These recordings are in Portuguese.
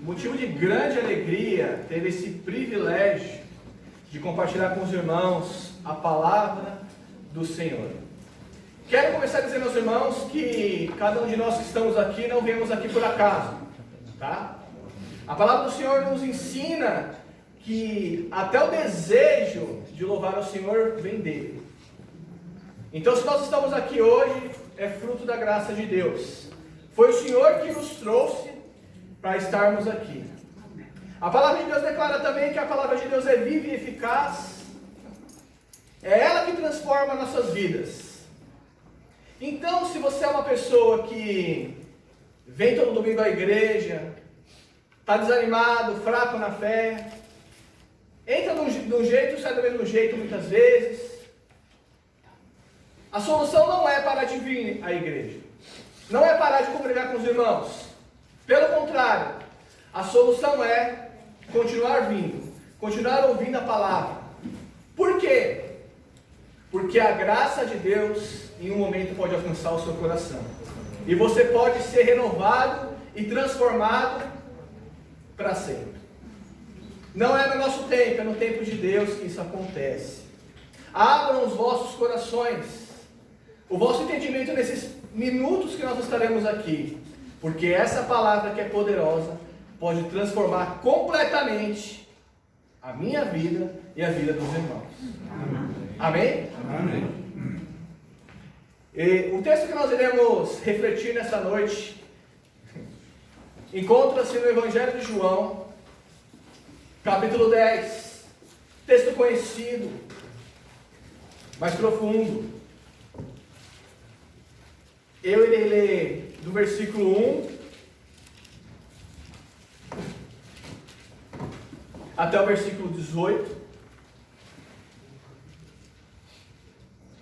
Motivo de grande alegria ter esse privilégio de compartilhar com os irmãos a palavra do Senhor. Quero começar dizendo aos irmãos que cada um de nós que estamos aqui não viemos aqui por acaso, tá? A palavra do Senhor nos ensina que até o desejo de louvar ao Senhor vem dele. Então, se nós estamos aqui hoje, é fruto da graça de Deus. Foi o Senhor que nos trouxe para estarmos aqui. A palavra de Deus declara também que a palavra de Deus é viva e eficaz. É ela que transforma nossas vidas. Então, se você é uma pessoa que vem todo domingo à igreja, está desanimado, fraco na fé, entra de um jeito, sai do mesmo jeito muitas vezes, a solução não é parar de vir à igreja, não é parar de congregar com os irmãos. Pelo contrário, a solução é continuar vindo, continuar ouvindo a palavra. Por quê? Porque a graça de Deus em um momento pode alcançar o seu coração. E você pode ser renovado e transformado para sempre. Não é no nosso tempo, é no tempo de Deus que isso acontece. Abram os vossos corações, o vosso entendimento nesses minutos que nós estaremos aqui. Porque essa palavra que é poderosa pode transformar completamente a minha vida e a vida dos irmãos. Amém? Amém. E o texto que nós iremos refletir nessa noite encontra-se no Evangelho de João, capítulo 10. Texto conhecido, mas profundo. Eu irei ler do versículo 1 até o versículo 18.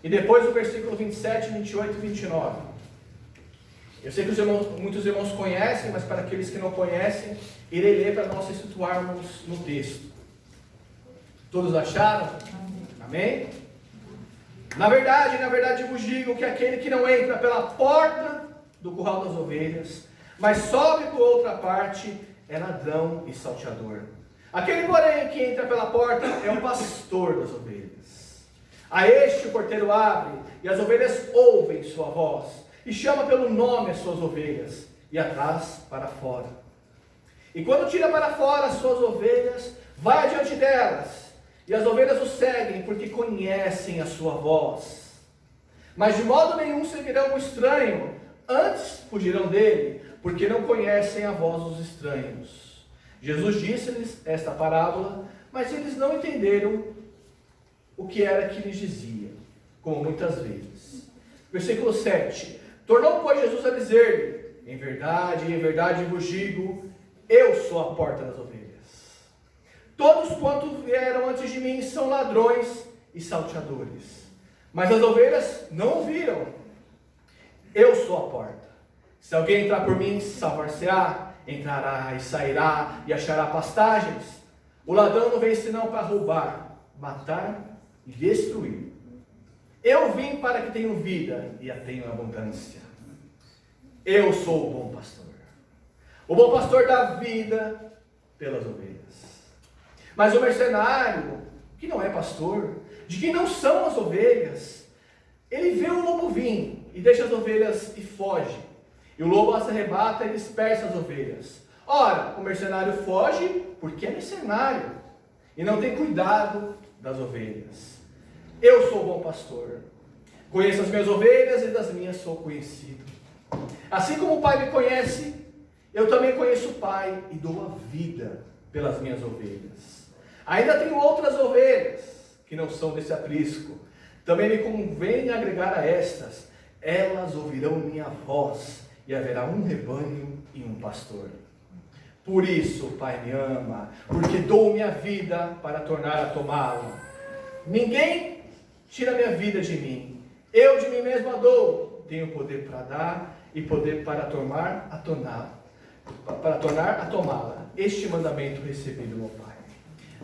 E depois o versículo 27, 28 e 29. Eu sei que muitos irmãos conhecem, mas para aqueles que não conhecem, irei ler para nós se situarmos no texto. Todos acharam? Amém? Na verdade vos digo que aquele que não entra pela porta do curral das ovelhas, mas sobe por outra parte, é ladrão e salteador. Aquele, porém, que entra pela porta é o pastor das ovelhas. A este o porteiro abre, e as ovelhas ouvem sua voz, e chama pelo nome as suas ovelhas, e as traz para fora. E quando tira para fora as suas ovelhas, vai adiante delas, e as ovelhas o seguem, porque conhecem a sua voz. Mas de modo nenhum seguirão o estranho, antes fugirão dele, porque não conhecem a voz dos estranhos. Jesus disse-lhes esta parábola, mas eles não entenderam o que era que lhes dizia, como muitas vezes. Versículo 7. Tornou, pois, Jesus a dizer-lhe: em verdade vos digo, eu sou a porta das ovelhas. Todos quantos vieram antes de mim são ladrões e salteadores, mas as ovelhas não o viram. Eu sou a porta. Se alguém entrar por mim, salvar-se-á, entrará e sairá e achará pastagens. O ladrão não vem senão para roubar, matar e destruir. Eu vim para que tenham vida e a tenham em abundância. Eu sou o bom pastor. O bom pastor dá vida pelas ovelhas. Mas o mercenário, que não é pastor, de quem não são as ovelhas, ele vê o lobo vir e deixa as ovelhas e foge. E o lobo as arrebata e dispersa as ovelhas. Ora, o mercenário foge porque é mercenário e não tem cuidado das ovelhas. Eu sou o bom pastor. Conheço as minhas ovelhas e das minhas sou conhecido. Assim como o Pai me conhece, eu também conheço o Pai e dou a vida pelas minhas ovelhas. Ainda tenho outras ovelhas que não são desse aprisco. Também me convém agregar a estas. Elas ouvirão minha voz e haverá um rebanho e um pastor. Por isso o Pai me ama, porque dou minha vida para tornar a tomá-la. Ninguém tira minha vida de mim. Eu de mim mesmo a dou. Tenho poder para dar e poder para tornar a tomá-la. Este mandamento recebi do meu Pai.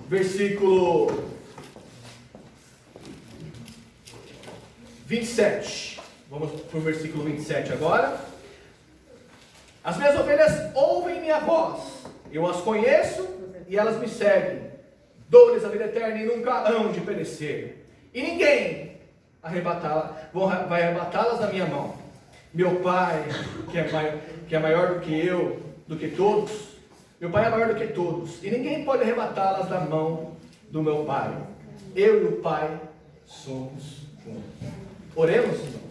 Versículo 27. Vamos para o versículo 27 agora. As minhas ovelhas ouvem minha voz, Eu as conheço e elas me seguem. Dou-lhes a vida eterna e nunca hão de perecer. E ninguém vai arrebatá-las da minha mão. Meu Pai, que é maior do que eu, do que todos, meu Pai é maior do que todos, e ninguém pode arrebatá-las da mão do meu Pai. Eu e o Pai somos um. Oremos, irmãos.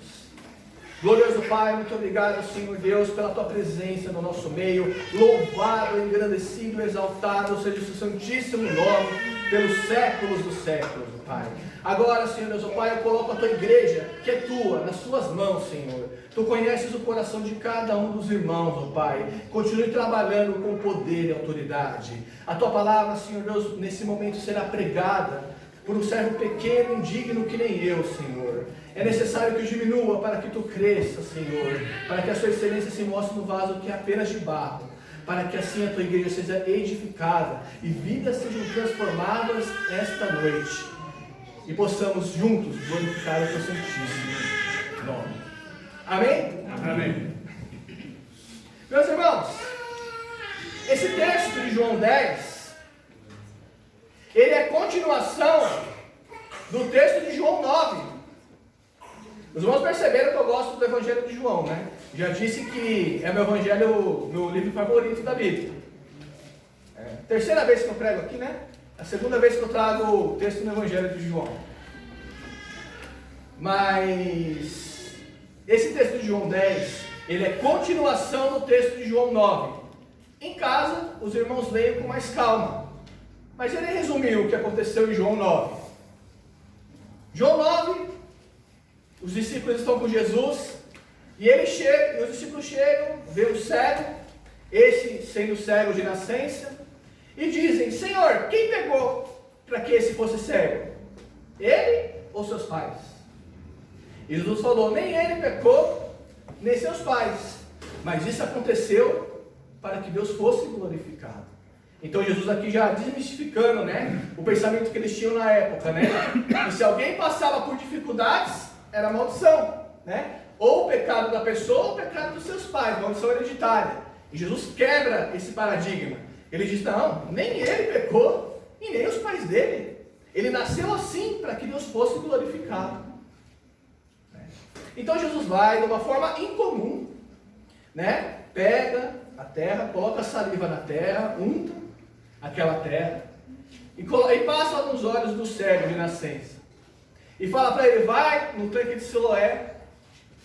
Glorioso Pai, muito obrigado, Senhor Deus, pela Tua presença no nosso meio. Louvado, engrandecido, exaltado seja o Seu santíssimo nome pelos séculos dos séculos, Pai. Agora, Senhor Deus, Pai, eu coloco a Tua igreja, que é Tua, nas Suas mãos, Senhor. Tu conheces o coração de cada um dos irmãos, Pai. Continue trabalhando com poder e autoridade. A Tua palavra, Senhor Deus, nesse momento será pregada por um servo pequeno, indigno que nem eu, Senhor. É necessário que eu diminua para que Tu cresça, Senhor, para que a Sua excelência se mostre no vaso que é apenas de barro, para que assim a Tua igreja seja edificada e vidas sejam transformadas esta noite, e possamos juntos glorificar o Teu santíssimo nome. Amém? Amém. Meus irmãos, esse texto de João 10, ele é continuação do texto de João 9. Os irmãos perceberam que eu gosto do Evangelho de João, né? Já disse que é meu evangelho, meu livro favorito da Bíblia. Terceira vez que eu prego aqui, né? A segunda vez que eu trago o texto no Evangelho de João. Mas esse texto de João 10, ele é continuação do texto de João 9. Em casa, os irmãos leiam com mais calma. Mas ele resumiu o que aconteceu em João 9. João 9... os discípulos estão com Jesus, e os discípulos chegam, vê o cego, esse sendo cego de nascença, e dizem: Senhor, quem pegou para que esse fosse cego? Ele ou seus pais? E Jesus falou: nem ele pecou, nem seus pais, mas isso aconteceu para que Deus fosse glorificado. Então Jesus aqui já desmistificando, né, o pensamento que eles tinham na época, né, que se alguém passava por dificuldades, era maldição, né? Ou o pecado da pessoa, ou o pecado dos seus pais, maldição hereditária. E Jesus quebra esse paradigma. Ele diz: não, nem ele pecou, e nem os pais dele. Ele nasceu assim, para que Deus fosse glorificado. Então Jesus vai, de uma forma incomum, né? Pega a terra, coloca a saliva na terra, unta aquela terra, e passa nos olhos do cego de nascença. E fala para ele: vai no tanque de Siloé,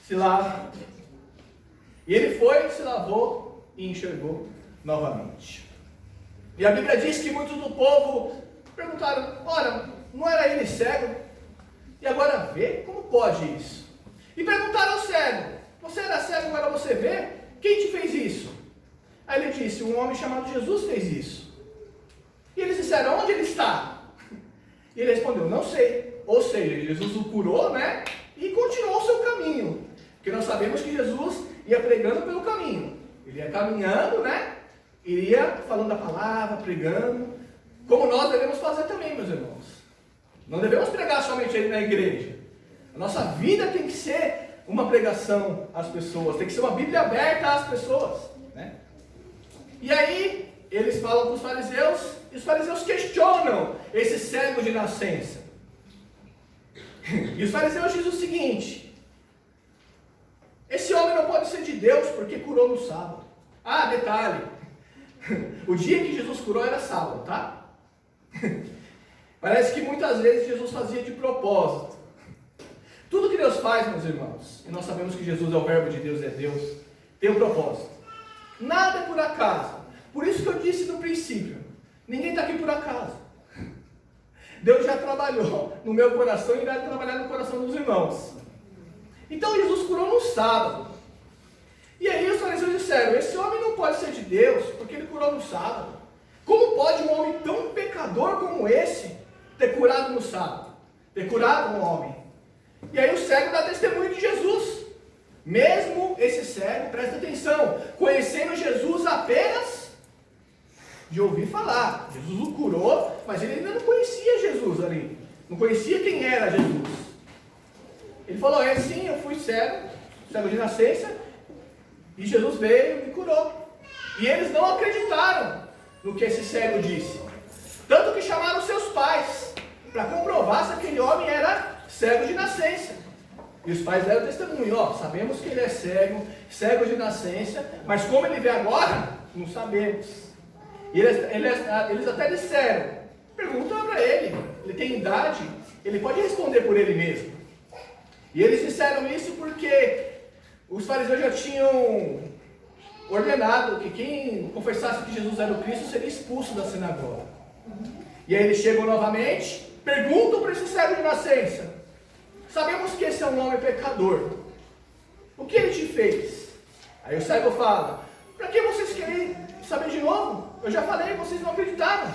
se lava. E ele foi, se lavou e enxergou novamente. E a Bíblia diz que muitos do povo perguntaram: ora, não era ele cego? E agora vê? Como pode isso? E perguntaram ao cego: você era cego, agora você vê? Quem te fez isso? Aí ele disse: um homem chamado Jesus fez isso. E eles disseram: onde ele está? E ele respondeu: não sei. Ou seja, Jesus o curou, né? E continuou o seu caminho. Porque nós sabemos que Jesus ia pregando pelo caminho. Ele ia caminhando, né? Iria falando a palavra, pregando. Como nós devemos fazer também, meus irmãos. Não devemos pregar somente aí na igreja. A nossa vida tem que ser uma pregação às pessoas. Tem que ser uma Bíblia aberta às pessoas, né? E aí, eles falam para os fariseus. E os fariseus questionam esse cego de nascença. E os fariseus dizem o seguinte: esse homem não pode ser de Deus porque curou no sábado. Ah, detalhe, o dia que Jesus curou era sábado, tá? Parece que muitas vezes Jesus fazia de propósito. Tudo que Deus faz, meus irmãos, e nós sabemos que Jesus é o verbo de Deus, é Deus, tem um propósito. Nada é por acaso. Por isso que eu disse no princípio, ninguém está aqui por acaso. Deus já trabalhou no meu coração e vai trabalhar no coração dos irmãos. Então Jesus curou no sábado. E aí os fariseus disseram: esse homem não pode ser de Deus, porque ele curou no sábado. Como pode um homem tão pecador como esse ter curado no sábado? Ter curado um homem? E aí o cego dá testemunho de Jesus. Mesmo esse cego, presta atenção, conhecendo Jesus apenas de ouvir falar. Jesus o curou, mas ele ainda não conhecia Jesus ali. Não conhecia quem era Jesus. Ele falou: é sim, eu fui cego de nascença, e Jesus veio e me curou. E eles não acreditaram no que esse cego disse. Tanto que chamaram seus pais para comprovar se aquele homem era cego de nascença. E os pais deram testemunho, sabemos que ele é cego de nascença, mas como ele vê agora, não sabemos. E eles até disseram, pergunta para ele tem idade, ele pode responder por ele mesmo. E eles disseram isso porque os fariseus já tinham ordenado que quem confessasse que Jesus era o Cristo seria expulso da sinagoga. E aí eles chegam novamente, perguntam para esse cego de nascença, sabemos que esse é um homem pecador, o que ele te fez? Aí o cego fala, para que vocês querem saber de novo? Eu já falei, vocês não acreditaram.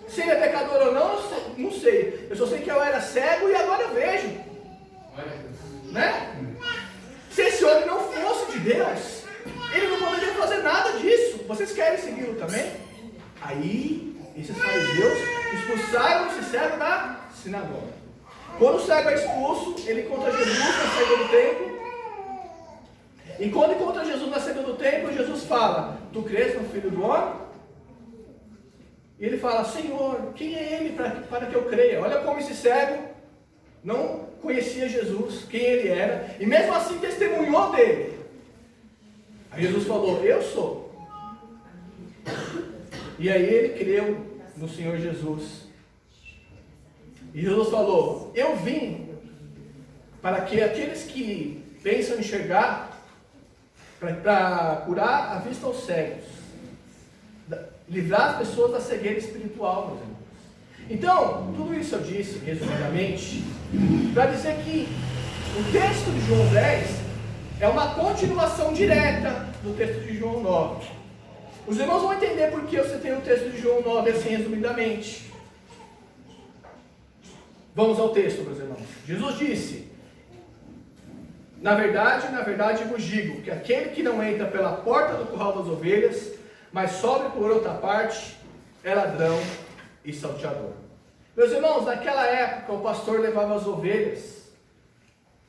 Se ele é pecador ou não, não sei. Eu só sei que eu era cego e agora eu vejo. Né? Se esse homem não fosse de Deus, ele não poderia fazer nada disso. Vocês querem segui-lo também? Aí, esses fariseus expulsaram esse cego da sinagoga. Quando o cego é expulso, ele encontra Jesus na saída do templo. E quando encontra Jesus na saída do templo, Jesus fala, tu crês no Filho do Homem? E ele fala, Senhor, quem é ele para que eu creia? Olha como esse cego não conhecia Jesus, quem ele era, e mesmo assim testemunhou dele. Aí Jesus falou, eu sou. E aí ele creu no Senhor Jesus. E Jesus falou, eu vim para que aqueles que pensam em enxergar, para curar a vista aos cegos, livrar as pessoas da cegueira espiritual, meus irmãos. Então, tudo isso eu disse, resumidamente, para dizer que o texto de João 10 é uma continuação direta do texto de João 9. Os irmãos vão entender por que eu citei o texto de João 9 assim, resumidamente. Vamos ao texto, meus irmãos. Jesus disse, na verdade vos digo, que aquele que não entra pela porta do curral das ovelhas, mas sobe por outra parte, é ladrão e salteador. Meus irmãos, naquela época o pastor levava as ovelhas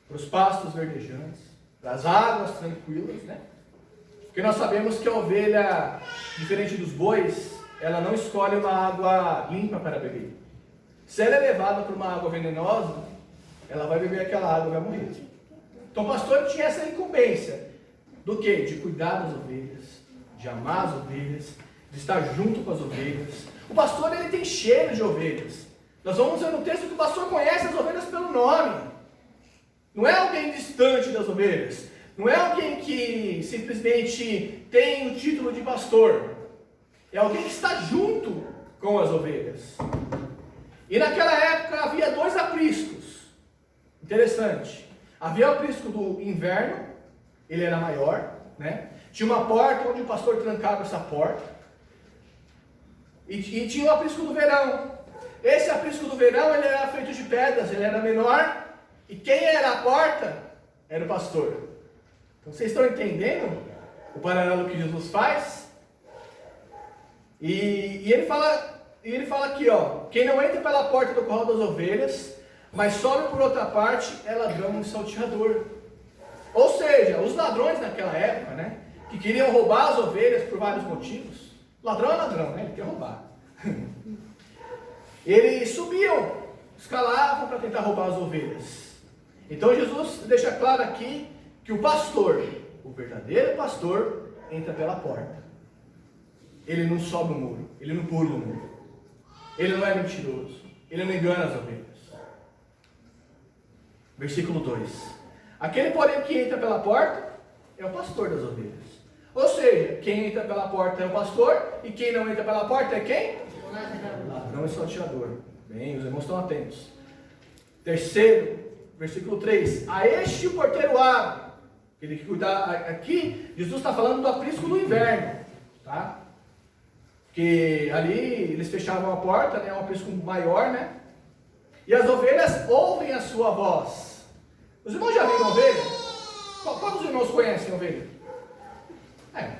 para os pastos verdejantes, para as águas tranquilas, né? Porque nós sabemos que a ovelha, diferente dos bois, ela não escolhe uma água limpa para beber. Se ela é levada para uma água venenosa, ela vai beber aquela água e vai morrer. Então o pastor tinha essa incumbência do quê? De cuidar das ovelhas, de amar as ovelhas, de estar junto com as ovelhas. O pastor, ele tem cheiro de ovelhas. Nós vamos ver no texto que o pastor conhece as ovelhas pelo nome. Não é alguém distante das ovelhas. Não é alguém que simplesmente tem o título de pastor. É alguém que está junto com as ovelhas. E naquela época havia 2 apriscos. Interessante. Havia o aprisco do inverno, ele era maior, né? Tinha uma porta onde o pastor trancava essa porta. E tinha o aprisco do verão. Esse aprisco do verão, ele era feito de pedras, ele era menor. E quem era a porta? Era o pastor. Então vocês estão entendendo o paralelo que Jesus faz? E ele fala aqui, quem não entra pela porta do curral das ovelhas, mas sobe por outra parte, é ladrão e salteador. Ou seja, os ladrões naquela época, né, que queriam roubar as ovelhas por vários motivos. Ladrão é ladrão, né? Ele quer roubar. Eles subiam, escalavam para tentar roubar as ovelhas. Então Jesus deixa claro aqui que o pastor, o verdadeiro pastor, entra pela porta. Ele não sobe o muro, ele não pula o muro. Ele não é mentiroso, ele não engana as ovelhas. Versículo 2. Aquele, porém, que entra pela porta é o pastor das ovelhas. Ou seja, quem entra pela porta é o pastor, e quem não entra pela porta é quem? Ladrão e salteador. Bem, os irmãos estão atentos. Terceiro, versículo 3. A este o porteiro abre. Ele que cuidar aqui, Jesus está falando do aprisco do inverno. Tá? Que ali eles fechavam a porta, né? Um aprisco maior, né? E as ovelhas ouvem a sua voz. Os irmãos já viram ovelha? Quantos irmãos conhecem ovelha?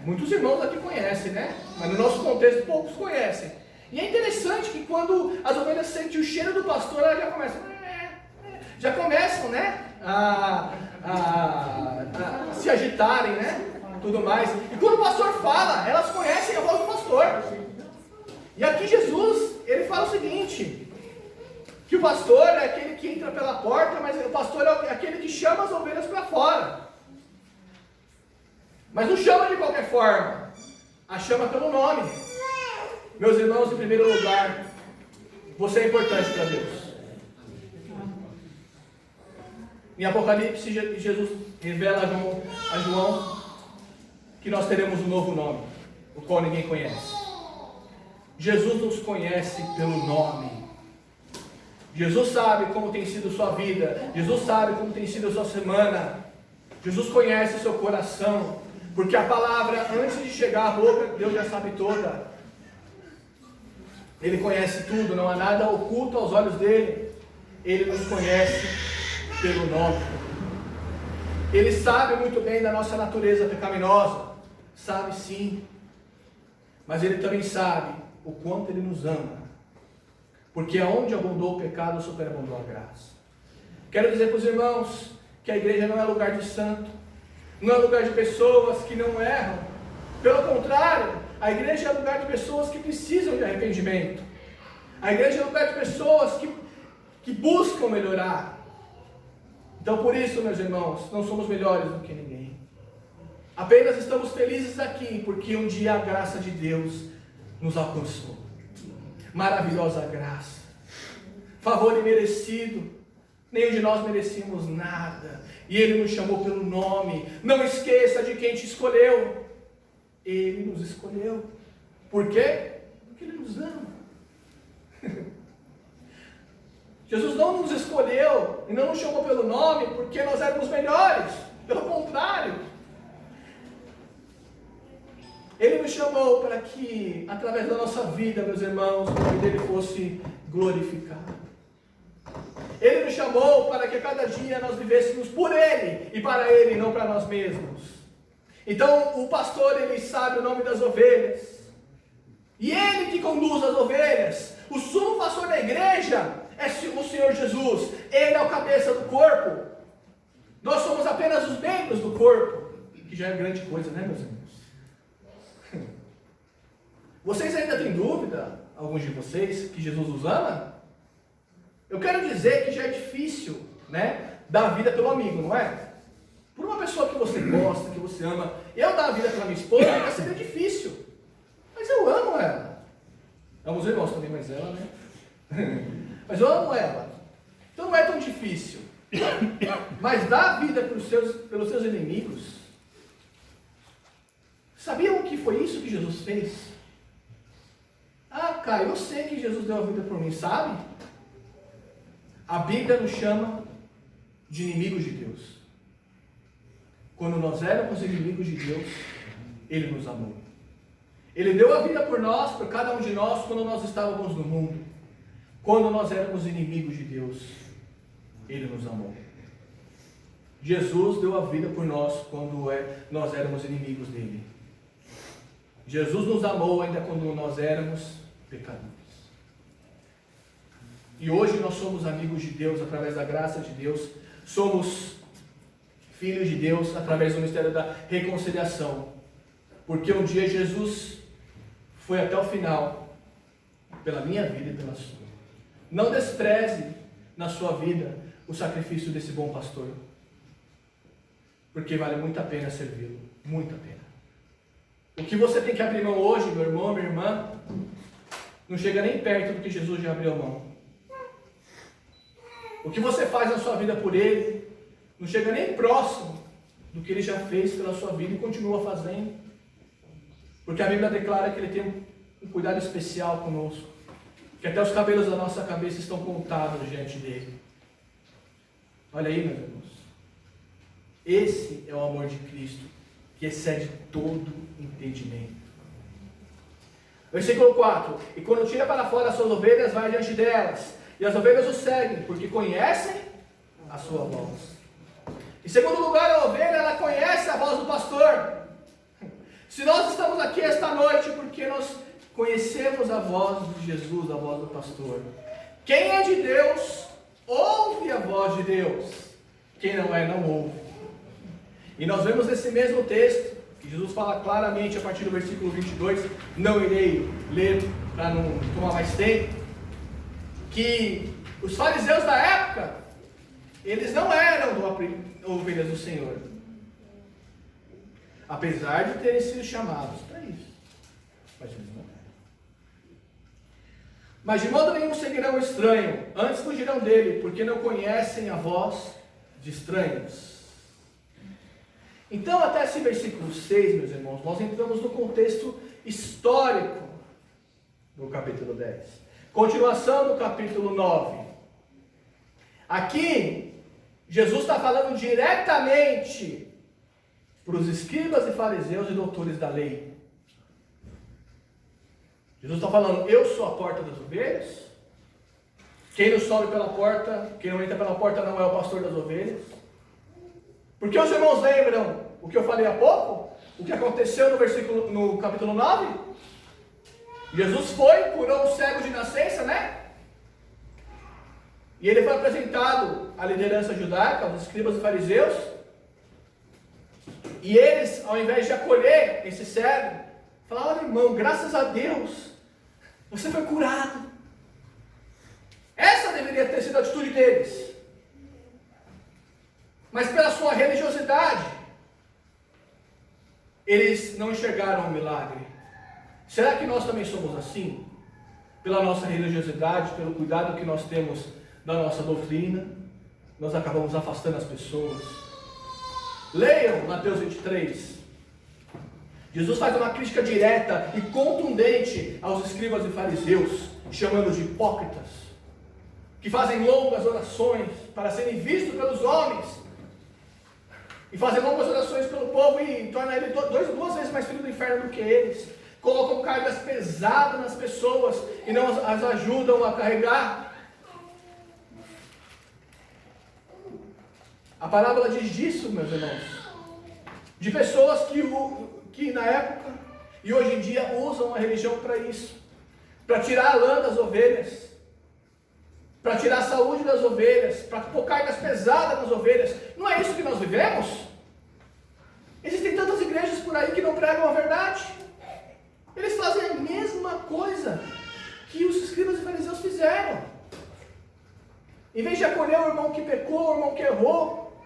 Muitos irmãos aqui conhecem, né? Mas no nosso contexto poucos conhecem. E é interessante que quando as ovelhas sentem o cheiro do pastor, elas já começam, né? A se agitarem, né? Tudo mais. E quando o pastor fala, elas conhecem a voz do pastor. aqui Jesus, ele fala o seguinte, que o pastor é aquele que entra pela porta, mas o pastor é aquele que chama as ovelhas para fora. Mas não chama de qualquer forma, a chama pelo nome. Meus irmãos, em primeiro lugar, você é importante para Deus. Em Apocalipse, Jesus revela a João que nós teremos um novo nome, o qual ninguém conhece. Jesus nos conhece pelo nome. Jesus sabe como tem sido sua vida. Jesus sabe como tem sido a sua semana. Jesus conhece o seu coração, porque a palavra, antes de chegar à boca, Deus já sabe toda. Ele conhece tudo, não há nada oculto aos olhos dele. Ele nos conhece pelo nome. Ele sabe muito bem da nossa natureza pecaminosa. Sabe sim. Mas ele também sabe o quanto ele nos ama. Porque aonde abundou o pecado, superabundou a graça. Quero dizer para os irmãos que a igreja não é lugar de santo. Não é lugar de pessoas que não erram. Pelo contrário, a igreja é lugar de pessoas que precisam de arrependimento. A igreja é lugar de pessoas que buscam melhorar. Então por isso, meus irmãos, não somos melhores do que ninguém. Apenas estamos felizes aqui, porque um dia a graça de Deus nos alcançou. Maravilhosa graça. Favor imerecido. Nenhum de nós merecíamos nada. E Ele nos chamou pelo nome. Não esqueça de quem te escolheu. Ele nos escolheu. Por quê? Porque Ele nos ama. Jesus não nos escolheu e não nos chamou pelo nome porque nós éramos melhores. Pelo contrário. Ele nos chamou para que, através da nossa vida, meus irmãos, o nome dele fosse glorificado. Ele nos chamou para que cada dia nós vivêssemos por Ele e para Ele, não para nós mesmos. Então, o pastor, ele sabe o nome das ovelhas. E Ele que conduz as ovelhas. O sumo pastor da igreja é o Senhor Jesus. Ele é o cabeça do corpo. Nós somos apenas os membros do corpo. Que já é grande coisa, né, meus irmãos? Vocês ainda têm dúvida, alguns de vocês, que Jesus os ama? Eu quero dizer que já é difícil, né, dar a vida pelo amigo, não é? Por uma pessoa que você gosta, que você ama, eu dar a vida pela minha esposa vai ser difícil. Mas eu amo ela. Amo os irmãos também, mas ela, né? Mas eu amo ela. Então não é tão difícil. Mas dar a vida pelos seus inimigos. Sabiam o que foi isso que Jesus fez? Ah, Caio, eu sei que Jesus deu a vida por mim, sabe? A Bíblia nos chama de inimigos de Deus. Quando nós éramos inimigos de Deus, Ele nos amou. Ele deu a vida por nós, por cada um de nós, quando nós estávamos no mundo. Quando nós éramos inimigos de Deus, Ele nos amou. Jesus deu a vida por nós quando nós éramos inimigos dele. Jesus nos amou ainda quando nós éramos pecadores. E hoje nós somos amigos de Deus através da graça de Deus. Somos filhos de Deus através do mistério da reconciliação. Porque um dia Jesus foi até o final pela minha vida e pela sua. Não despreze na sua vida o sacrifício desse bom pastor. Porque vale muito a pena servi-lo. Muito a pena. O que você tem que abrir mão hoje, meu irmão, minha irmã, não chega nem perto do que Jesus já abriu mão. O que você faz na sua vida por Ele, não chega nem próximo do que Ele já fez pela sua vida e continua fazendo. Porque a Bíblia declara que Ele tem um cuidado especial conosco. Que até os cabelos da nossa cabeça estão contados diante dEle. Olha aí, meus irmãos. Esse é o amor de Cristo, que excede todo entendimento. Versículo 4. E quando tira para fora as suas ovelhas, vai diante delas. E as ovelhas o seguem, porque conhecem a sua voz. Em segundo lugar, a ovelha, ela conhece a voz do pastor. Se nós estamos aqui esta noite, porque nós conhecemos a voz de Jesus, a voz do pastor. Quem é de Deus, ouve a voz de Deus. Quem não é, não ouve. E nós vemos nesse mesmo texto, que Jesus fala claramente a partir do versículo 22, não irei ler para não tomar mais tempo, que os fariseus da época, eles não eram ovelhas do Senhor, apesar de terem sido chamados para isso, mas eles não eram. Mas de modo nenhum seguirão o estranho, antes fugirão dele, porque não conhecem a voz de estranhos. Então, até esse versículo 6, meus irmãos, nós entramos no contexto histórico do capítulo 10. Continuação do capítulo 9. Aqui, Jesus está falando diretamente para os escribas e fariseus e doutores da lei. Jesus está falando, eu sou a porta das ovelhas. Quem não sobe pela porta, quem não entra pela porta não é o pastor das ovelhas. Porque os irmãos lembram o que eu falei há pouco? O que aconteceu no capítulo 9? Jesus foi, curou um cego de nascença, né? E ele foi apresentado à liderança judaica, aos escribas e fariseus. E eles, ao invés de acolher esse cego, falaram, olha irmão, graças a Deus, você foi curado. Essa deveria ter sido a atitude deles. Mas pela sua religiosidade, eles não enxergaram o milagre. Será que nós também somos assim? Pela nossa religiosidade, pelo cuidado que nós temos da nossa doutrina, nós acabamos afastando as pessoas. Leiam Mateus 23. Jesus faz uma crítica direta e contundente aos escribas e fariseus, chamando de hipócritas, que fazem longas orações para serem vistos pelos homens, e fazem longas orações pelo povo e torna ele duas vezes mais filho do inferno do que eles. Colocam cargas pesadas nas pessoas e não as ajudam a carregar. A parábola diz disso, meus irmãos, de pessoas que na época e hoje em dia usam a religião para isso, para tirar a lã das ovelhas, para tirar a saúde das ovelhas, para pôr cargas pesadas nas ovelhas. Não é isso que nós vivemos? Existem tantas igrejas por aí que não pregam a verdade. Eles fazem a mesma coisa que os escribas e fariseus fizeram. Em vez de acolher o irmão que pecou, o irmão que errou,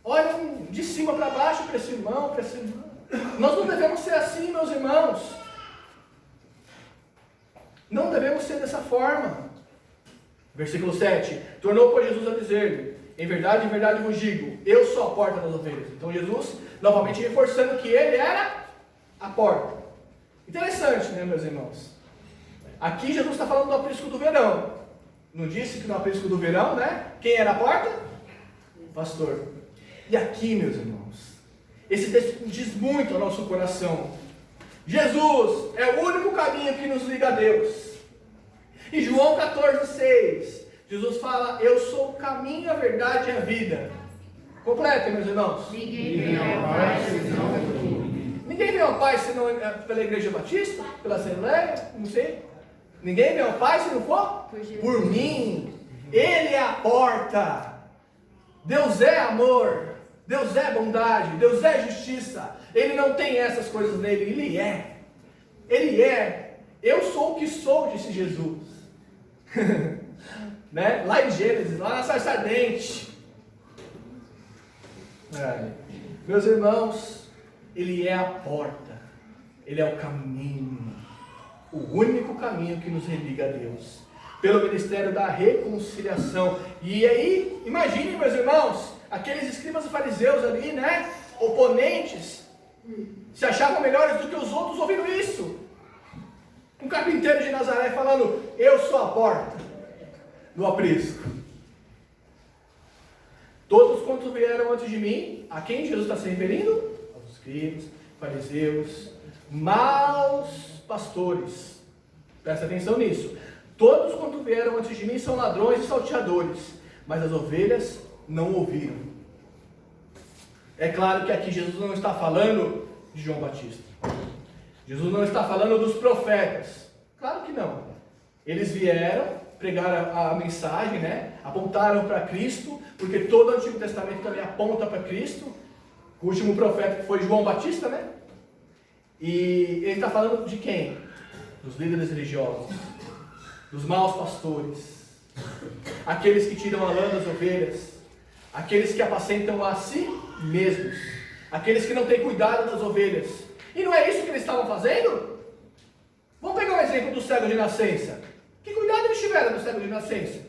olham de cima para baixo para esse irmão, para essa irmã. Nós não devemos ser assim, meus irmãos. Não devemos ser dessa forma. Versículo 7. Tornou, pois, Jesus a dizer-lhe, em verdade vos digo, eu sou a porta das ovelhas. Então Jesus, novamente reforçando que ele era a porta. Interessante, né, meus irmãos? Aqui Jesus está falando do aprisco do verão. Não disse que no aprisco do verão, né? Quem era a porta? O pastor. E aqui, meus irmãos, esse texto diz muito ao nosso coração. Jesus é o único caminho que nos liga a Deus. Em João 14,6, Jesus fala, eu sou o caminho, a verdade e a vida. Completa, meus irmãos. Ninguém vem ao Pai senão por mim. Ninguém vem ao Pai senão pela Igreja Batista, pela Assembleia, não sei. Ninguém vem ao Pai se não for por mim. Ele é a porta. Deus é amor. Deus é bondade. Deus é justiça. Ele não tem essas coisas nele. Ele é. Ele é. Eu sou o que sou, disse Jesus. Né? Lá em Gênesis, lá na sarça ardente. Meus irmãos, Ele é a porta. Ele é o caminho. O único caminho que nos religa a Deus. Pelo ministério da reconciliação. E aí, imaginem, meus irmãos, aqueles escribas e fariseus ali, né? Oponentes, se achavam melhores do que os outros ouvindo isso. Um carpinteiro de Nazaré falando, eu sou a porta do aprisco. Todos quantos vieram antes de mim, a quem Jesus está se referindo? Aos escribas, fariseus, maus pastores. Presta atenção nisso. Todos quantos vieram antes de mim são ladrões e salteadores, mas as ovelhas não ouviram. É claro que aqui Jesus não está falando de João Batista. Jesus não está falando dos profetas. Claro que não. Eles vieram, pregaram a mensagem, né? Apontaram para Cristo, porque todo o Antigo Testamento também aponta para Cristo, o último profeta que foi João Batista, né? E ele está falando de quem? Dos líderes religiosos, dos maus pastores, aqueles que tiram a lã das ovelhas, aqueles que apacentam a si mesmos, aqueles que não têm cuidado das ovelhas. E não é isso que eles estavam fazendo? Vamos pegar o exemplo do cego de nascença. Que cuidado eles tiveram do cego de nascença?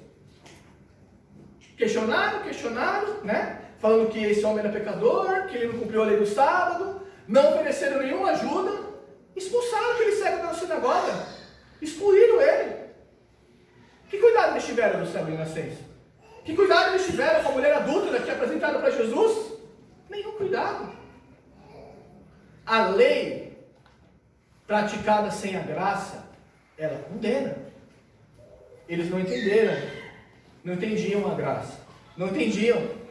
Questionaram, né? Falando que esse homem era pecador, que ele não cumpriu a lei do sábado, não ofereceram nenhuma ajuda, expulsaram aquele cego da sinagoga, excluíram ele. Que cuidado eles tiveram do cego de nascença? Que cuidado eles tiveram com a mulher adúltera que apresentaram para Jesus? Nenhum cuidado. A lei praticada sem a graça, ela condena. Eles não entenderam, não entendiam a graça, não entendiam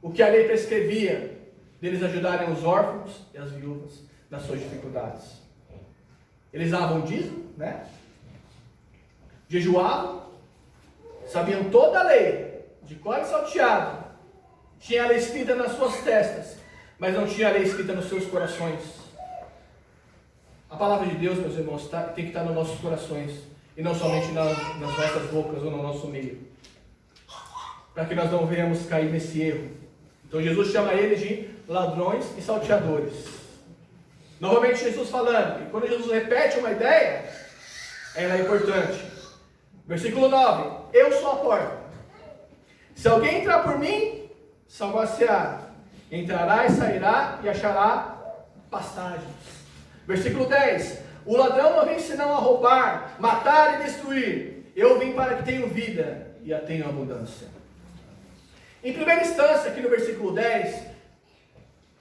o que a lei prescrevia deles ajudarem os órfãos e as viúvas nas suas dificuldades. Eles davam dízimo, né? Jejuavam, sabiam toda a lei, de cor e salteado, tinha a lei escrita nas suas testas, mas não tinha a lei escrita nos seus corações. A palavra de Deus, meus irmãos, tem que estar nos nossos corações, e não somente nas nossas bocas ou no nosso meio, para que nós não venhamos cair nesse erro. Então Jesus chama eles de ladrões e salteadores. Novamente Jesus falando, e quando Jesus repete uma ideia, ela é importante. Versículo 9, eu sou a porta. Se alguém entrar por mim, salvar-se-á. Entrará e sairá e achará pastagens. Versículo 10, o ladrão não vem senão a roubar, matar e destruir. Eu vim para que tenham vida e a tenham abundância. Em primeira instância, aqui no versículo 10,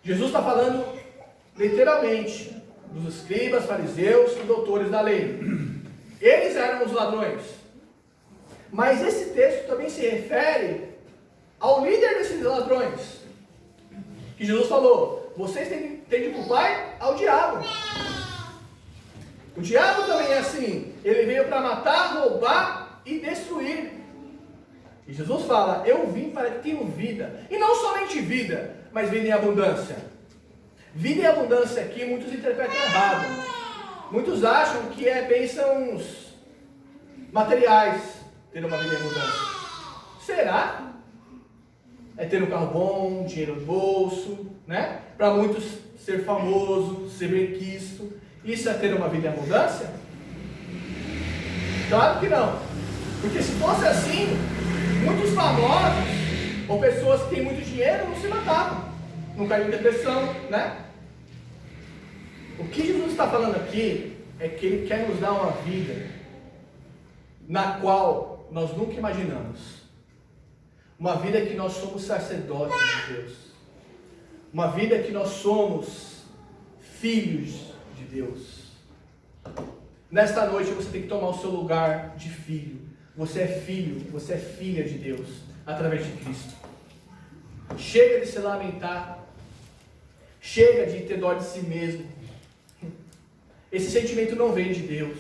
Jesus está falando literalmente dos escribas, fariseus e doutores da lei. Eles eram os ladrões. Mas esse texto também se refere ao líder desses ladrões. Que Jesus falou, vocês têm de culpar ao diabo. O diabo também é assim. Ele veio para matar, roubar e destruir. E Jesus fala, eu vim para que tenham vida. E não somente vida, mas vida em abundância. Vida em abundância aqui, muitos interpretam errado. Muitos acham que é bênçãos materiais ter uma vida em abundância. Será? É ter um carro bom, dinheiro no bolso, né? Para muitos ser famoso, ser benquisto. Isso é ter uma vida em abundância? Claro que não. Porque se fosse assim, muitos famosos ou pessoas que têm muito dinheiro não se matavam, não caíam em depressão, né? O que Jesus está falando aqui é que Ele quer nos dar uma vida na qual nós nunca imaginamos. Uma vida que nós somos sacerdotes de Deus. Uma vida que nós somos filhos de Deus. Nesta noite você tem que tomar o seu lugar de filho. Você é filho, você é filha de Deus, através de Cristo. Chega de se lamentar. Chega de ter dó de si mesmo. Esse sentimento não vem de Deus.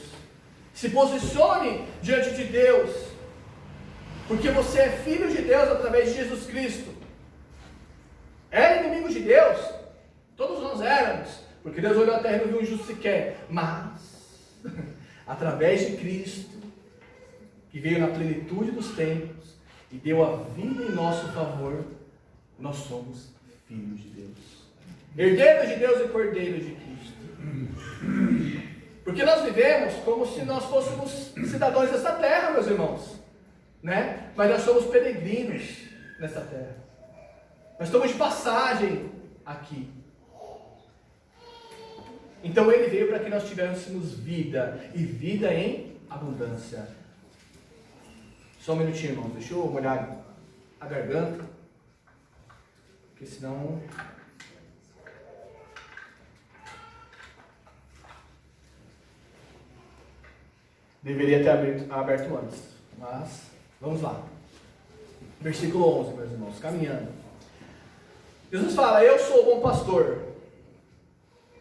Se posicione diante de Deus, porque você é filho de Deus através de Jesus Cristo. Era inimigo de Deus? Todos nós éramos, porque Deus olhou a terra e não viu um justo sequer. Mas, através de Cristo, que veio na plenitude dos tempos e deu a vida em nosso favor, nós somos filhos de Deus, herdeiros de Deus e cordeiros de Cristo. Porque nós vivemos como se nós fôssemos cidadãos dessa terra, meus irmãos, né? Mas nós somos peregrinos nessa terra. Nós estamos de passagem aqui. Então Ele veio para que nós tivéssemos vida, e vida em abundância. Só um minutinho, irmãos, deixa eu molhar a garganta, porque senão... Deveria ter aberto antes, mas vamos lá. Versículo 11, meus irmãos, caminhando. Jesus fala, eu sou o bom pastor,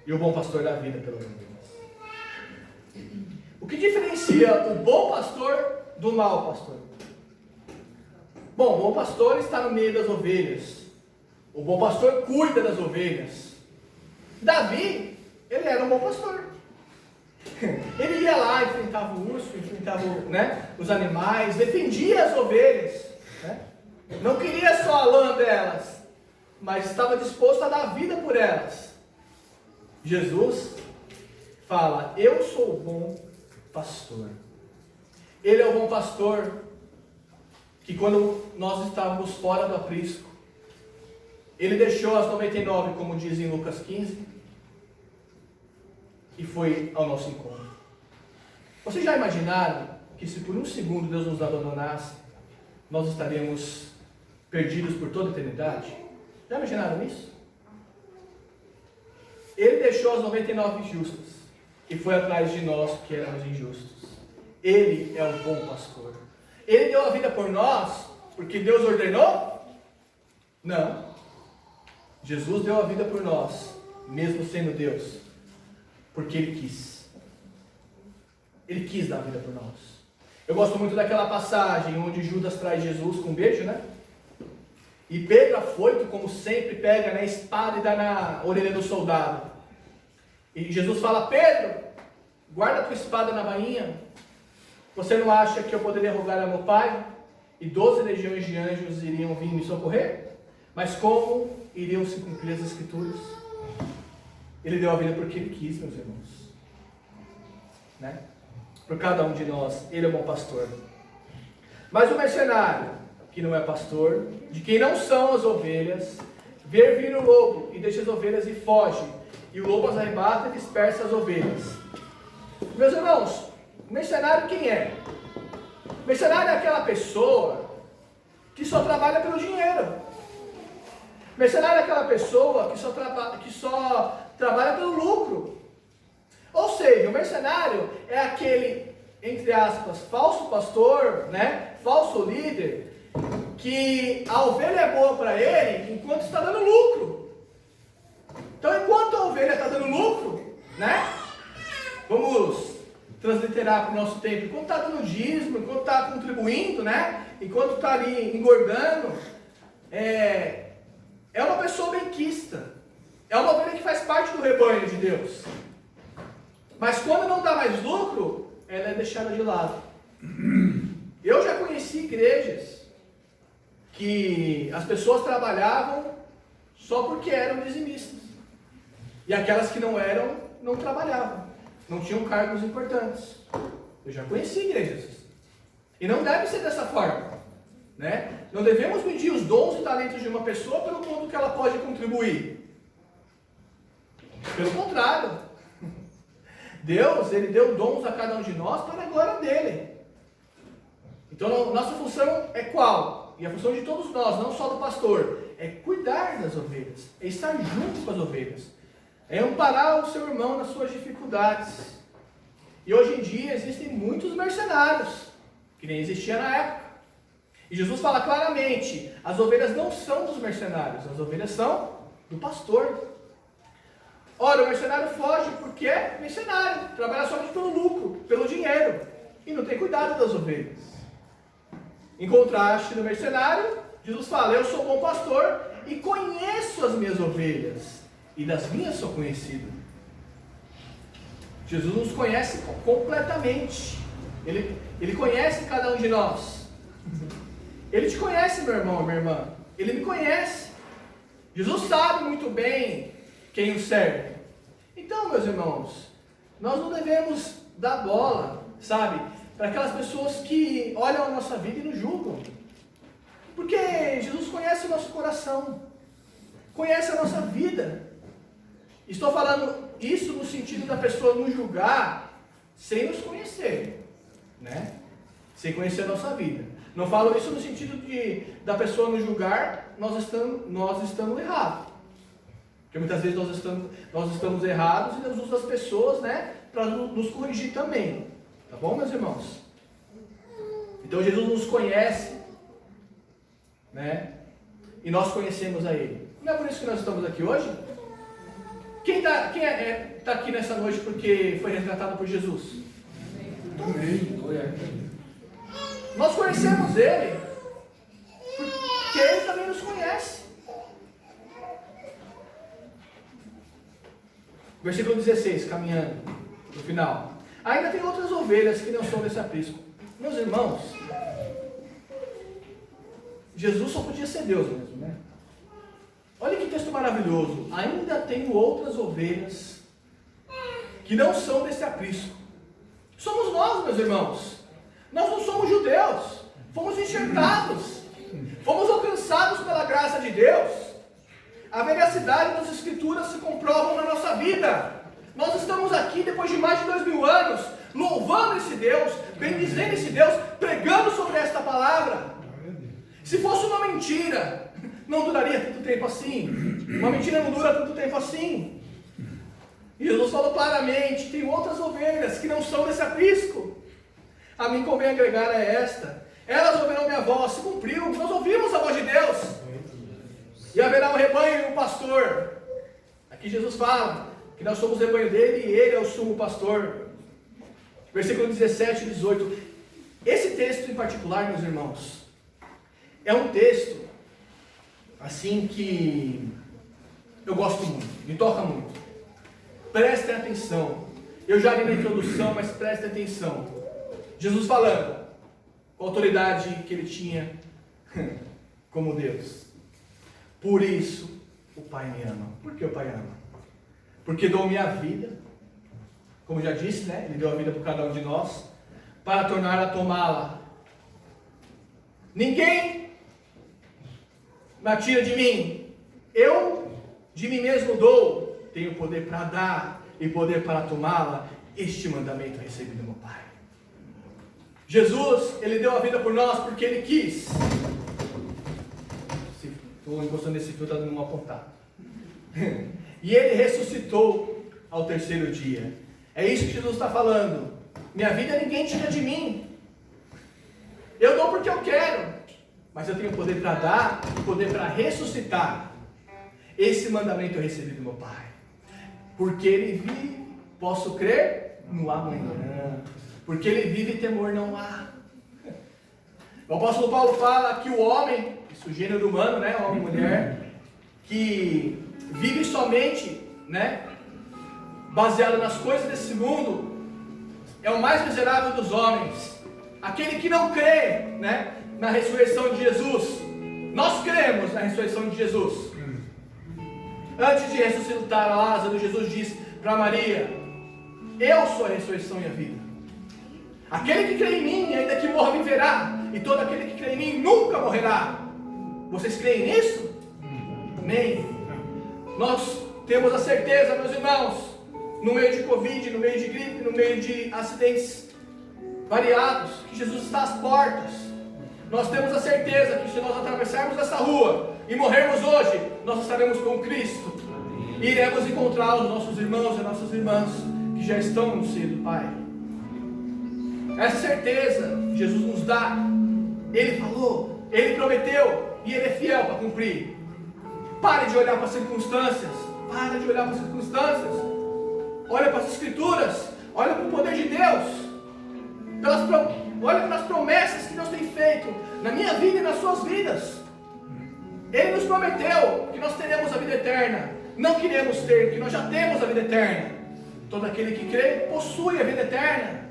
e o bom pastor dá vida pelas ovelhas. O que diferencia o bom pastor do mau pastor? Bom, o bom pastor está no meio das ovelhas, O bom pastor cuida das ovelhas. Davi, ele era um bom pastor. Ele ia lá, enfrentava o urso, enfrentava, os animais, defendia as ovelhas, não queria só a lã delas, mas estava disposto a dar a vida por elas. Jesus fala: eu sou o bom pastor. Ele é o bom pastor que, quando nós estávamos fora do aprisco, ele deixou as 99, como diz em Lucas 15, e foi ao nosso encontro. Vocês já imaginaram que, se por um segundo Deus nos abandonasse, nós estaríamos perdidos por toda a eternidade? Já imaginaram isso? Ele deixou as 99 justas e foi atrás de nós que éramos injustos. Ele é o bom pastor. Ele deu a vida por nós porque Deus ordenou? Não. Jesus deu a vida por nós, mesmo sendo Deus, porque Ele quis. Ele quis dar a vida por nós. Eu gosto muito daquela passagem onde Judas traz Jesus com um beijo, E Pedro, afoito, como sempre, pega na espada e dá na orelha do soldado. E Jesus fala: Pedro, guarda a tua espada na bainha. Você não acha que eu poderia rogar a meu Pai? E 12 legiões de anjos iriam vir me socorrer? Mas como iriam se cumprir as Escrituras? Ele deu a vida porque Ele quis, meus irmãos. Por cada um de nós, Ele é o bom pastor. Mas o mercenário, que não é pastor, de quem não são as ovelhas, vê vir o lobo e deixa as ovelhas e foge. E o lobo as arrebata e dispersa as ovelhas. Meus irmãos, o mercenário quem é? O mercenário é aquela pessoa que só trabalha pelo dinheiro. O mercenário é aquela pessoa que só trabalha pelo lucro. Ou seja, o mercenário é aquele, entre aspas, falso pastor, falso líder, que a ovelha é boa para ele enquanto está dando lucro. Então, enquanto a ovelha está dando lucro, vamos transliterar para o nosso tempo, enquanto está dando dízimo, enquanto está contribuindo, enquanto está ali engordando, é uma pessoa benquista, é uma ovelha que faz parte do rebanho de Deus. Mas quando não dá mais lucro, ela é deixada de lado. Eu já conheci igrejas que as pessoas trabalhavam só porque eram dizimistas. E aquelas que não eram, não trabalhavam. Não tinham cargos importantes. Eu já conheci igrejas. E não deve ser dessa forma. Não devemos medir os dons e talentos de uma pessoa pelo quanto que ela pode contribuir. Pelo contrário. Deus, Ele deu dons a cada um de nós para a glória dEle. Então, nossa função é qual? E a função de todos nós, não só do pastor, é cuidar das ovelhas, é estar junto com as ovelhas, é amparar o seu irmão nas suas dificuldades. E hoje em dia existem muitos mercenários, que nem existia na época. E Jesus fala claramente: as ovelhas não são dos mercenários, as ovelhas são do pastor. Ora, o mercenário foge porque é mercenário, trabalha somente pelo lucro, pelo dinheiro, e não tem cuidado das ovelhas. Em contraste do mercenário, Jesus fala: eu sou bom pastor e conheço as minhas ovelhas, e das minhas sou conhecido. Jesus nos conhece completamente. Ele conhece cada um de nós. Ele te conhece, meu irmão e minha irmã. Ele me conhece. Jesus sabe muito bem quem o serve. Então, meus irmãos, nós não devemos dar bola, para aquelas pessoas que olham a nossa vida e nos julgam. Porque Jesus conhece o nosso coração, conhece a nossa vida. Estou falando isso no sentido da pessoa nos julgar sem nos conhecer, sem conhecer a nossa vida. Não falo isso no sentido da pessoa nos julgar, nós estamos errados. Porque muitas vezes nós estamos errados e Deus usa as pessoas, para nos corrigir também. Tá bom, meus irmãos? Então Jesus nos conhece, e nós conhecemos a Ele. Não é por isso que nós estamos aqui hoje? Quem está aqui nessa noite porque foi resgatado por Jesus? Amém. Nós conhecemos Ele, porque Ele também nos conhece. Versículo 16, caminhando no final. Ainda tem outras ovelhas que não são desse aprisco. Meus irmãos, Jesus só podia ser Deus mesmo, né? Olha que texto maravilhoso. Ainda tenho outras ovelhas que não são desse aprisco. Somos nós, meus irmãos. Nós não somos judeus. Fomos enxertados. Fomos alcançados pela graça de Deus. A veracidade das Escrituras se comprovam na nossa vida. Nós estamos aqui depois de mais de 2000 anos, louvando esse Deus, bendizendo esse Deus, pregando sobre esta palavra. Se fosse uma mentira, não duraria tanto tempo assim. Uma mentira não dura tanto tempo assim. E Jesus falou claramente: tem outras ovelhas que não são desse aprisco. A mim convém agregar a esta. Elas ouvirão minha voz. Se cumpriu, nós ouvimos a voz de Deus. E haverá um rebanho e um pastor. Aqui Jesus fala que nós somos o rebanho dele e ele é o sumo pastor. Versículo 17 e 18. Esse texto em particular, meus irmãos, é um texto assim que eu gosto muito, me toca muito. Prestem atenção. Eu já li na introdução, mas prestem atenção. Jesus falando com a autoridade que ele tinha como Deus. Por isso o Pai me ama. Por que o Pai ama? Porque dou minha vida, como já disse, né? Ele deu a vida por cada um de nós, para tornar a tomá-la. Ninguém me tira de mim. Eu de mim mesmo dou. Tenho poder para dar e poder para tomá-la. Este mandamento recebi do meu Pai. Jesus, ele deu a vida por nós porque ele quis. Estou encostando nesse fio, está dando uma pontada. E ele ressuscitou ao terceiro dia. É isso que Jesus está falando. Minha vida ninguém tira de mim. Eu dou porque eu quero, mas eu tenho poder para dar e poder para ressuscitar. Esse mandamento eu recebi do meu Pai. Porque ele vive, posso crer no amanhã. Porque ele vive, temor não há. O apóstolo Paulo fala que o homem, isso é o gênero humano, né, homem e mulher, que vive somente, né, baseado nas coisas desse mundo, é o mais miserável dos homens. Aquele que não crê, né, na ressurreição de Jesus. Nós cremos na ressurreição de Jesus. Antes de ressuscitar Lázaro, Jesus disse para Maria: eu sou a ressurreição e a vida. Aquele que crê em mim, ainda que morra, viverá. E todo aquele que crê em mim nunca morrerá. Vocês creem nisso? Amém. Nós temos a certeza, meus irmãos, no meio de Covid, no meio de gripe, no meio de acidentes variados, que Jesus está às portas. Nós temos a certeza que se nós atravessarmos essa rua e morrermos hoje, nós estaremos com Cristo. E iremos encontrar os nossos irmãos e nossas irmãs que já estão no seio do Pai. Essa certeza Jesus nos dá. Ele falou, Ele prometeu e Ele é fiel para cumprir. Pare de olhar para as circunstâncias. Pare de olhar para as circunstâncias. Olha para as Escrituras. Olha para o poder de Deus. Olha para as promessas que Deus tem feito na minha vida e nas suas vidas. Ele nos prometeu que nós teremos a vida eterna. Não queremos ter, que nós já temos a vida eterna. Todo aquele que crê possui a vida eterna.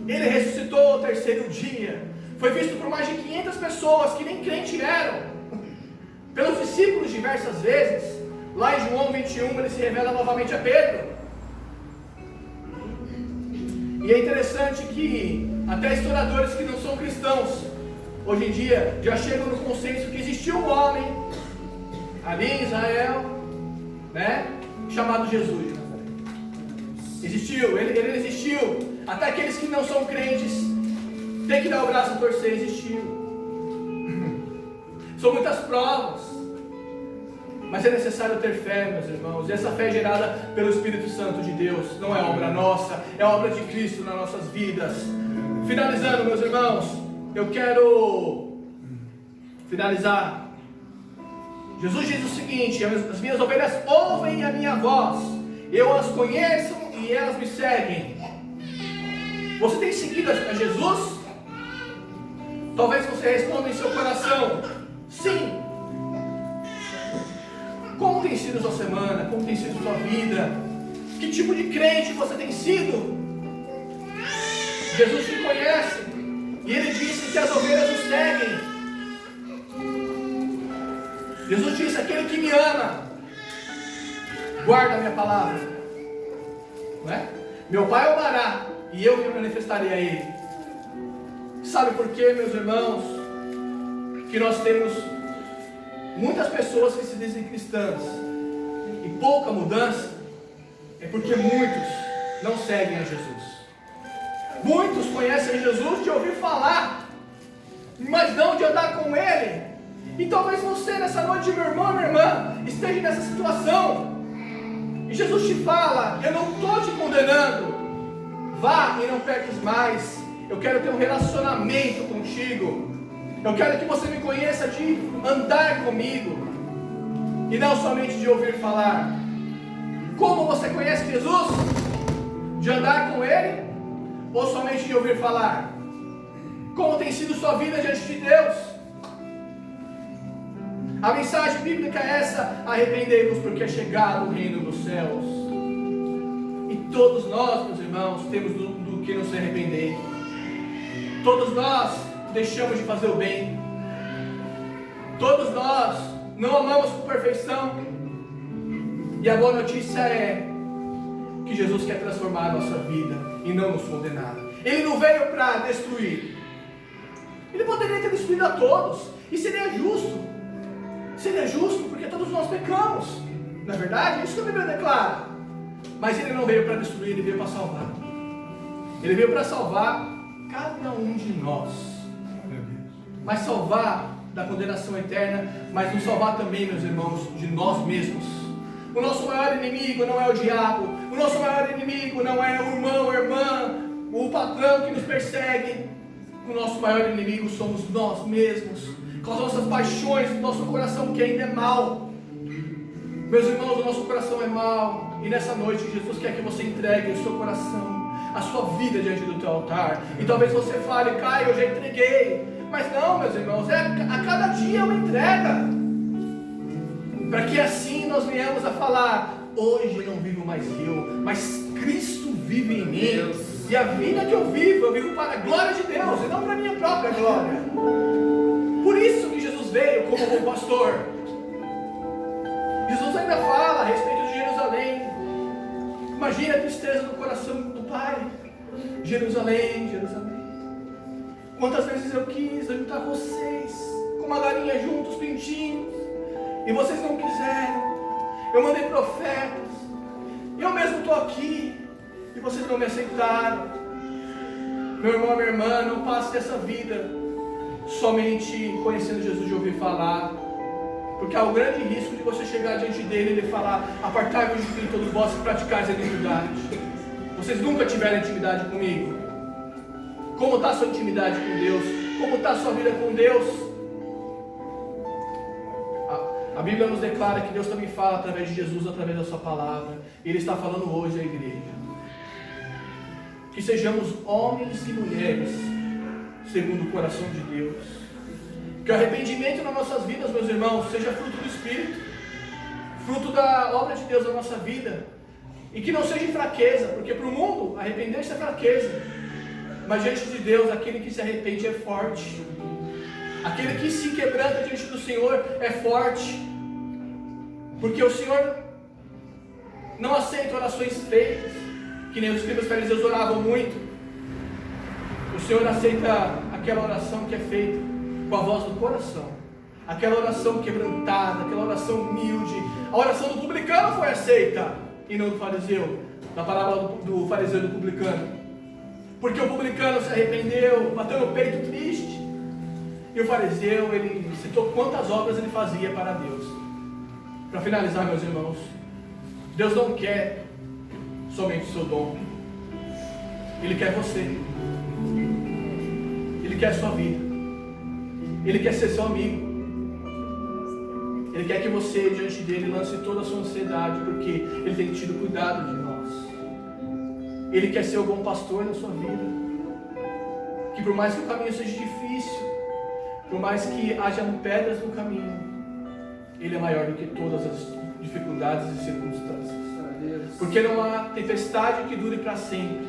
Ele ressuscitou ao terceiro dia. Foi visto por mais de 500 pessoas que nem crente eram. Pelos discípulos diversas vezes. Lá em João 21 ele se revela novamente a Pedro. E é interessante que até historiadores que não são cristãos hoje em dia já chegam no consenso que existiu um homem ali em Israel, né, chamado Jesus de Nazaré. Existiu, ele existiu. Até aqueles que não são crentes têm que dar o braço a torcer, existiu. São muitas provas, mas é necessário ter fé, meus irmãos. E essa fé é gerada pelo Espírito Santo de Deus. Não é obra nossa, é obra de Cristo nas nossas vidas. Finalizando, meus irmãos, eu quero finalizar. Jesus diz o seguinte: as minhas ovelhas ouvem a minha voz, eu as conheço e elas me seguem. Você tem seguido a Jesus? Talvez você responda em seu coração: sim. Como tem sido sua semana? Como tem sido sua vida? Que tipo de crente você tem sido? Jesus te conhece e Ele disse que as ovelhas o seguem. Jesus disse: aquele que me ama guarda a minha palavra, não é? Meu Pai o amará e eu me manifestarei a Ele. Sabe por quê, meus irmãos, que nós temos muitas pessoas que se dizem cristãs e pouca mudança? É porque muitos não seguem a Jesus. Muitos conhecem Jesus de ouvir falar, mas não de andar com Ele. E talvez você nessa noite, meu irmão, minha irmã, esteja nessa situação. E Jesus te fala: eu não estou te condenando. Vá e não peques mais. Eu quero ter um relacionamento contigo. Eu quero que você me conheça de andar comigo e não somente de ouvir falar. Como você conhece Jesus? De andar com Ele ou somente de ouvir falar? Como tem sido sua vida diante de Deus? A mensagem bíblica é essa: arrependei-vos porque é chegado o reino dos céus. E todos nós, meus irmãos, temos do que nos arrepender. Todos nós deixamos de fazer o bem. Todos nós não amamos com perfeição. E a boa notícia é que Jesus quer transformar a nossa vida e não nos condenar. Ele não veio para destruir. Ele poderia ter destruído a todos, e seria justo. Seria justo porque todos nós pecamos. Na verdade, é isso que a Bíblia declara. Mas Ele não veio para destruir, Ele veio para salvar. Ele veio para salvar cada um de nós. Mas salvar da condenação eterna, mas nos salvar também, meus irmãos, de nós mesmos. O nosso maior inimigo não é o diabo. O nosso maior inimigo não é o irmão, a irmã, o patrão que nos persegue. O nosso maior inimigo somos nós mesmos, com as nossas paixões, o nosso coração que ainda é mau. Meus irmãos, o nosso coração é mau. E nessa noite Jesus quer que você entregue o seu coração, a sua vida diante do teu altar. E talvez você fale: Caio, eu já entreguei. Mas não, meus irmãos, a cada dia é uma entrega. Para que assim nós venhamos a falar: hoje não vivo mais eu, mas Cristo vive em mim. E a vida que eu vivo para a glória de Deus e não para a minha própria glória. Por isso que Jesus veio como bom pastor. Jesus ainda fala a respeito de Jerusalém. Imagine a tristeza no coração do Pai. Jerusalém, Jerusalém, quantas vezes eu quis juntar vocês com uma galinha junto, os pintinhos, e vocês não quiseram. Eu mandei profetas, eu mesmo estou aqui, e vocês não me aceitaram. Meu irmão, minha irmã, não passe dessa vida somente conhecendo Jesus de ouvir falar, porque há o grande risco de você chegar diante dele e ele falar: apartai-vos de mim todos vós que praticais a iniquidade. Vocês nunca tiveram intimidade comigo. Como está a sua intimidade com Deus? Como está a sua vida com Deus? A Bíblia nos declara que Deus também fala através de Jesus, através da sua palavra. E Ele está falando hoje à igreja. Que sejamos homens e mulheres segundo o coração de Deus. Que o arrependimento nas nossas vidas, meus irmãos, seja fruto do Espírito, fruto da obra de Deus na nossa vida. E que não seja fraqueza, porque para o mundo arrepender-se é fraqueza. Mas diante de Deus, aquele que se arrepende é forte. Aquele que se quebranta diante do Senhor é forte. Porque o Senhor não aceita orações feitas, que nem os escribas fariseus oravam muito. O Senhor aceita aquela oração que é feita com a voz do coração. Aquela oração quebrantada, aquela oração humilde. A oração do publicano foi aceita, e não do fariseu. Na parábola do fariseu e do publicano. Porque o publicano se arrependeu, bateu no peito triste. E o fariseu, ele citou quantas obras ele fazia para Deus. Para finalizar, meus irmãos, Deus não quer somente o seu dom. Ele quer você. Ele quer a sua vida. Ele quer ser seu amigo. Ele quer que você, diante dele, lance toda a sua ansiedade, porque ele tem tido cuidado de nós. Ele quer ser o bom pastor na sua vida. Que por mais que o caminho seja difícil, por mais que haja pedras no caminho, Ele é maior do que todas as dificuldades e circunstâncias. Porque não há tempestade que dure para sempre.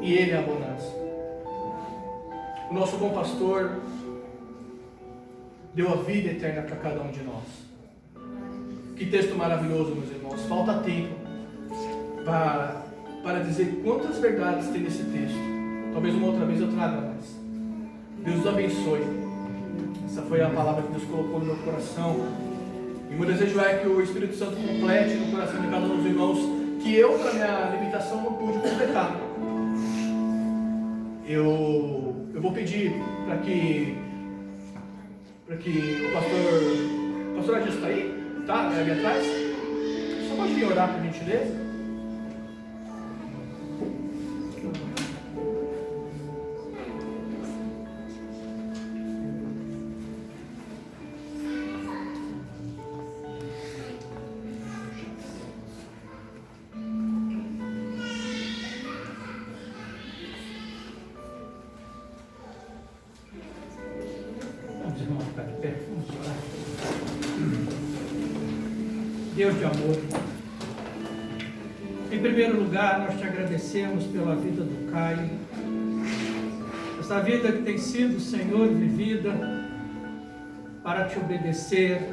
E Ele é a abundância. O nosso bom pastor deu a vida eterna para cada um de nós. Que texto maravilhoso, meus irmãos. Falta tempo para dizer quantas verdades tem nesse texto. Talvez uma outra vez eu traga mais. Deus os abençoe. Essa foi a palavra que Deus colocou no meu coração. E meu desejo é que o Espírito Santo complete no coração de cada um dos irmãos que eu, para minha limitação, não pude completar. Eu vou pedir para que o pastor Adilson está aí? Tá? Ali atrás? Só pode vir orar, por gentileza? Deus de amor, em primeiro lugar nós te agradecemos pela vida do Caio, essa vida que tem sido, Senhor, vivida para te obedecer,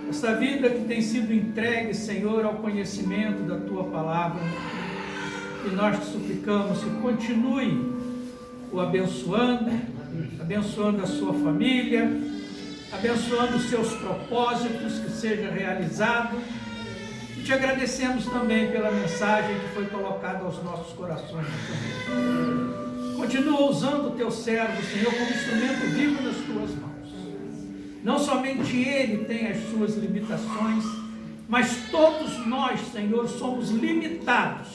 essa vida que tem sido entregue, Senhor, ao conhecimento da tua palavra, e nós te suplicamos que continue o abençoando a sua família, abençoando os seus propósitos, que seja realizado. E te agradecemos também pela mensagem que foi colocada aos nossos corações. Continua usando o teu servo, Senhor, como instrumento vivo nas tuas mãos. Não somente ele tem as suas limitações, mas todos nós, Senhor, somos limitados.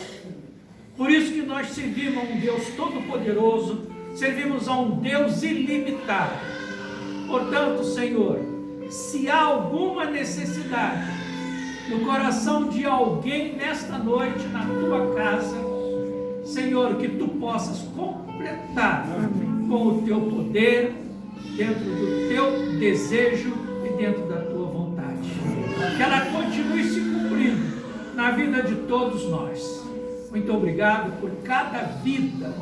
Por isso que nós servimos a um Deus todo-poderoso, servimos a um Deus ilimitado. Portanto, Senhor, se há alguma necessidade no coração de alguém nesta noite, na tua casa, Senhor, que tu possas completar com o teu poder, dentro do teu desejo e dentro da tua vontade. Que ela continue se cumprindo na vida de todos nós. Muito obrigado por cada vida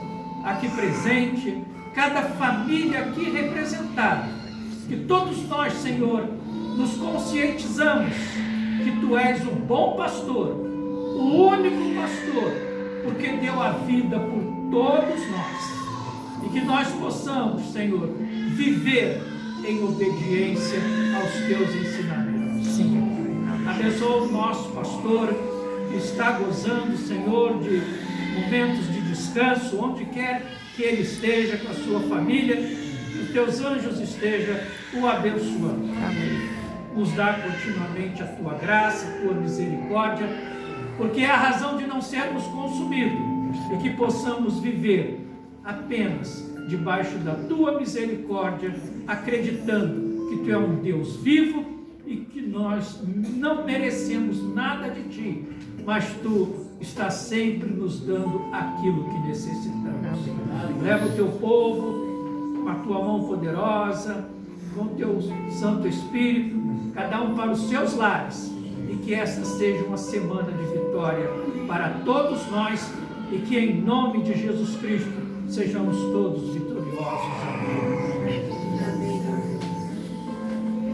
aqui presente, cada família aqui representada. Que todos nós, Senhor, nos conscientizamos que Tu és o bom pastor, o único pastor, porque deu a vida por todos nós. E que nós possamos, Senhor, viver em obediência aos Teus ensinamentos. Sim. Abençoa o nosso pastor, que está gozando, Senhor, de momentos de descanso, onde quer que ele esteja com a sua família. Que os teus anjos estejam o abençoando. Amém. Nos dá continuamente a tua graça, a tua misericórdia, porque é a razão de não sermos consumidos e que possamos viver apenas debaixo da tua misericórdia, acreditando que tu é um Deus vivo e que nós não merecemos nada de ti, mas tu estás sempre nos dando aquilo que necessitamos. Leva o teu povo com a tua mão poderosa, com o teu Santo Espírito, cada um para os seus lares, e que esta seja uma semana de vitória para todos nós, e que em nome de Jesus Cristo sejamos todos vitoriosos.